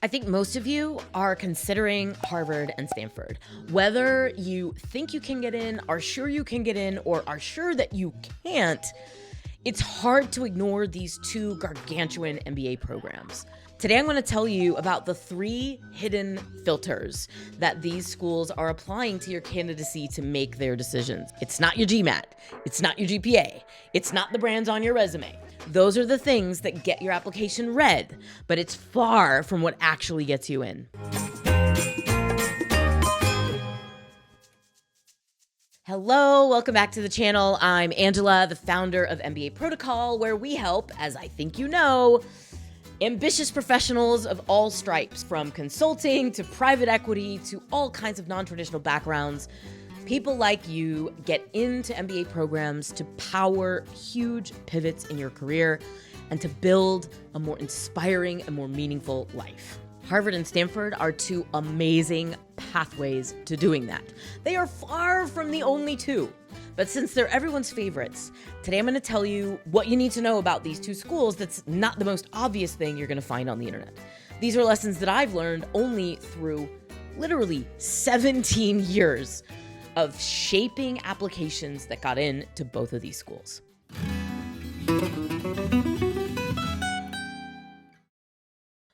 I think most of you are considering Harvard and Stanford. Whether you think you can get in, are sure you can get in, or are sure that you can't, it's hard to ignore these two gargantuan MBA programs. Today, I'm going to tell you about the 3 hidden filters that these schools are applying to your candidacy to make their decisions. It's not your GMAT. It's not your GPA. It's not the brands on your resume. Those are the things that get your application read, but it's far from what actually gets you in. Hello, welcome back to the channel. I'm Angela, the founder of MBA Protocol, where we help, as I think you know, ambitious professionals of all stripes, from consulting to private equity to all kinds of non-traditional backgrounds. People like you get into MBA programs to power huge pivots in your career and to build a more inspiring and more meaningful life. Harvard and Stanford are 2 amazing pathways to doing that. They are far from the only 2. But since they're everyone's favorites, today I'm going to tell you what you need to know about these 2 schools that's not the most obvious thing you're going to find on the internet. These are lessons that I've learned only through literally 17 years of shaping applications that got into both of these schools.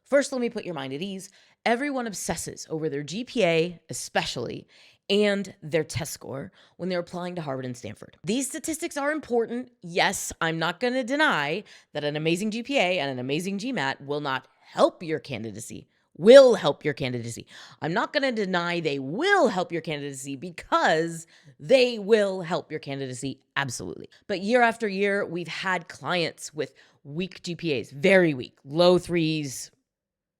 First, let me put your mind at ease. Everyone obsesses over their GPA, especially, and their test score when they're applying to Harvard and Stanford. These statistics are important. Yes, I'm not going to deny that an amazing GPA and an amazing GMAT will not help your candidacy. Will help your candidacy. I'm not going to deny they will help your candidacy, because they will help your candidacy, absolutely. But year after year, we've had clients with weak GPAs, very weak, low 3s,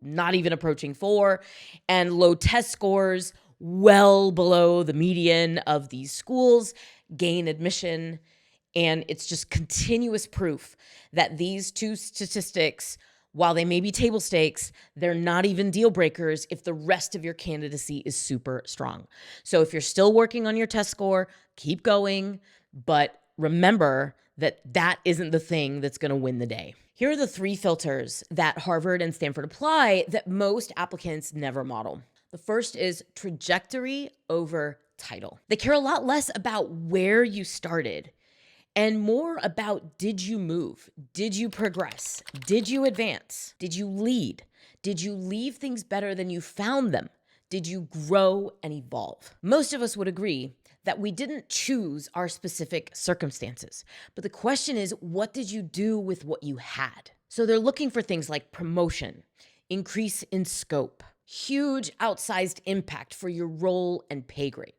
not even approaching 4, and low test scores well below the median of these schools gain admission. And it's just continuous proof that these 2 statistics, while they may be table stakes, they're not even deal breakers if the rest of your candidacy is super strong. So if you're still working on your test score, keep going, but remember that that isn't the thing that's going to win the day. Here are the 3 filters that Harvard and Stanford apply that most applicants never model. The first is trajectory over title. They care a lot less about where you started and more about, did you move? Did you progress? Did you advance? Did you lead? Did you leave things better than you found them? Did you grow and evolve? Most of us would agree that we didn't choose our specific circumstances. But the question is, what did you do with what you had? So they're looking for things like promotion, increase in scope, huge outsized impact for your role and pay grade.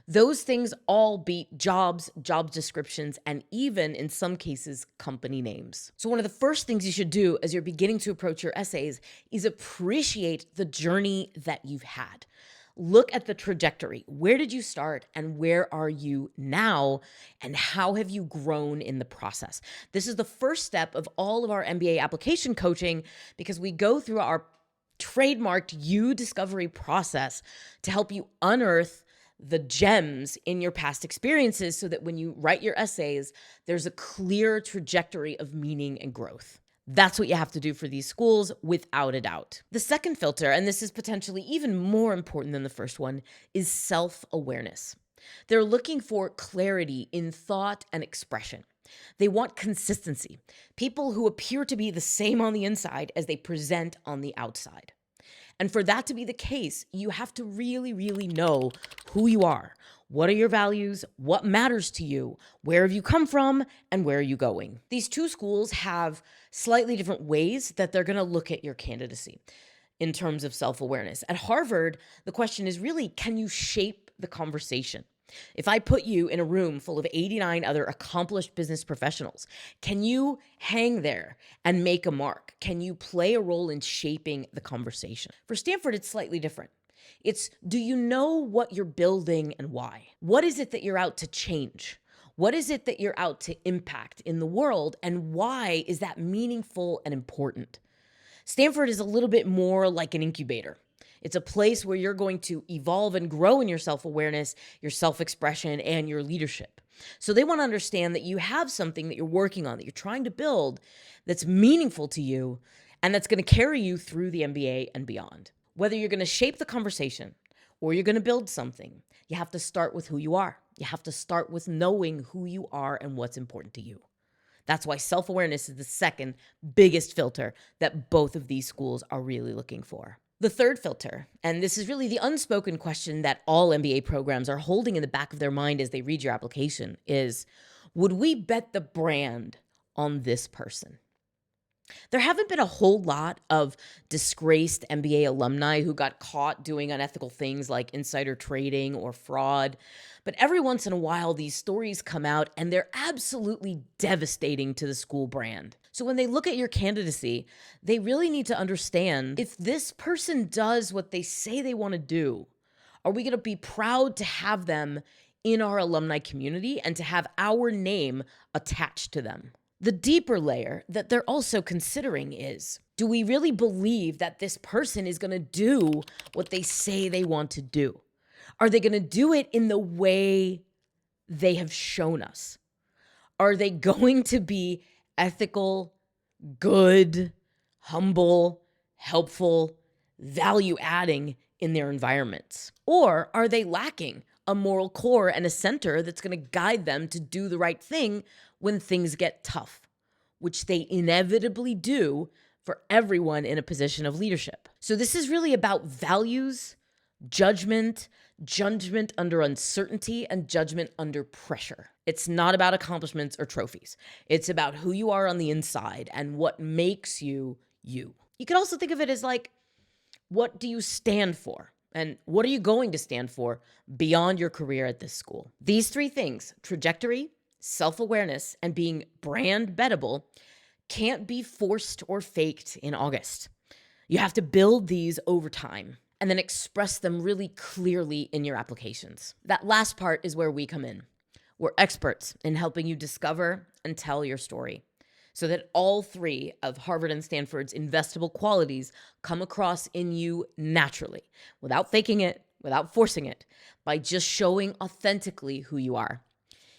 Those things all beat jobs, job descriptions, and even in some cases, company names. So one of the first things you should do as you're beginning to approach your essays is appreciate the journey that you've had. Look at the trajectory. Where did you start and where are you now? And how have you grown in the process? This is the first step of all of our MBA application coaching, because we go through our trademarked you discovery process to help you unearth the gems in your past experiences so that when you write your essays, there's a clear trajectory of meaning and growth. That's what you have to do for these schools, without a doubt. The second filter, and this is potentially even more important than the first one, is self-awareness. They're looking for clarity in thought and expression. They want consistency, people who appear to be the same on the inside as they present on the outside. And for that to be the case, you have to really, really know who you are. What are your values? What matters to you? Where have you come from? And where are you going? These 2 schools have slightly different ways that they're going to look at your candidacy in terms of self-awareness. At Harvard, the question is really, can you shape the conversation? If I put you in a room full of 89 other accomplished business professionals, can you hang there and make a mark? Can you play a role in shaping the conversation? For Stanford, it's slightly different. It's, do you know what you're building and why? What is it that you're out to change? What is it that you're out to impact in the world? And why is that meaningful and important? Stanford is a little bit more like an incubator. It's a place where you're going to evolve and grow in your self-awareness, your self-expression, and your leadership. So they want to understand that you have something that you're working on, that you're trying to build, that's meaningful to you, And that's going to carry you through the MBA and beyond. Whether you're going to shape the conversation or you're going to build something, you have to start with who you are. You have to start with knowing who you are and what's important to you. That's why self-awareness is the second biggest filter that both of these schools are really looking for. The third filter, and this is really the unspoken question that all MBA programs are holding in the back of their mind as they read your application, is, would we bet the brand on this person? There haven't been a whole lot of disgraced MBA alumni who got caught doing unethical things like insider trading or fraud. But every once in a while, these stories come out and they're absolutely devastating to the school brand. So when they look at your candidacy, they really need to understand, if this person does what they say they want to do, are we going to be proud to have them in our alumni community and to have our name attached to them? The deeper layer that they're also considering is, do we really believe that this person is going to do what they say they want to do? Are they going to do it in the way they have shown us? Are they going to be ethical, good, humble, helpful, value-adding in their environments? Or are they lacking a moral core and a center that's going to guide them to do the right thing when things get tough, which they inevitably do for everyone in a position of leadership? So this is really about values, judgment under uncertainty, and judgment under pressure. It's not about accomplishments or trophies. It's about who you are on the inside and what makes you you. You can also think of it as like, what do you stand for? And what are you going to stand for beyond your career at this school? These three things, trajectory, self-awareness, and being brand bettable, can't be forced or faked in August. You have to build these over time and then express them really clearly in your applications. That last part is where we come in. We're experts in helping you discover and tell your story so that all three of Harvard and Stanford's investable qualities come across in you naturally, without faking it, without forcing it, by just showing authentically who you are.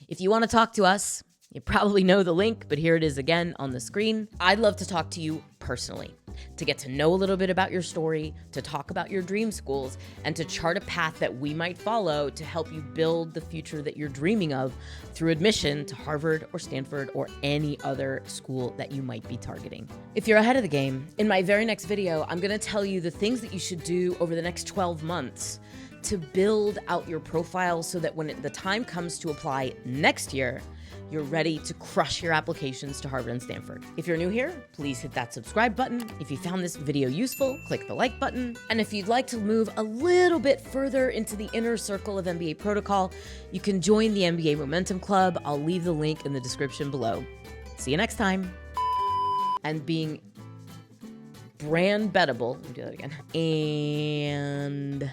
If you want to talk to us, you probably know the link, but here it is again on the screen. I'd love to talk to you personally, to get to know a little bit about your story, to talk about your dream schools, and to chart a path that we might follow to help you build the future that you're dreaming of through admission to Harvard or Stanford or any other school that you might be targeting. If you're ahead of the game, in my very next video, I'm going to tell you the things that you should do over the next 12 months to build out your profile so that when the time comes to apply next year, you're ready to crush your applications to Harvard and Stanford. If you're new here, please hit that subscribe button. If you found this video useful, click the like button. And if you'd like to move a little bit further into the inner circle of MBA protocol, you can join the MBA Momentum Club. I'll leave the link in the description below. See you next time. And being brand bettable, let me do that again. And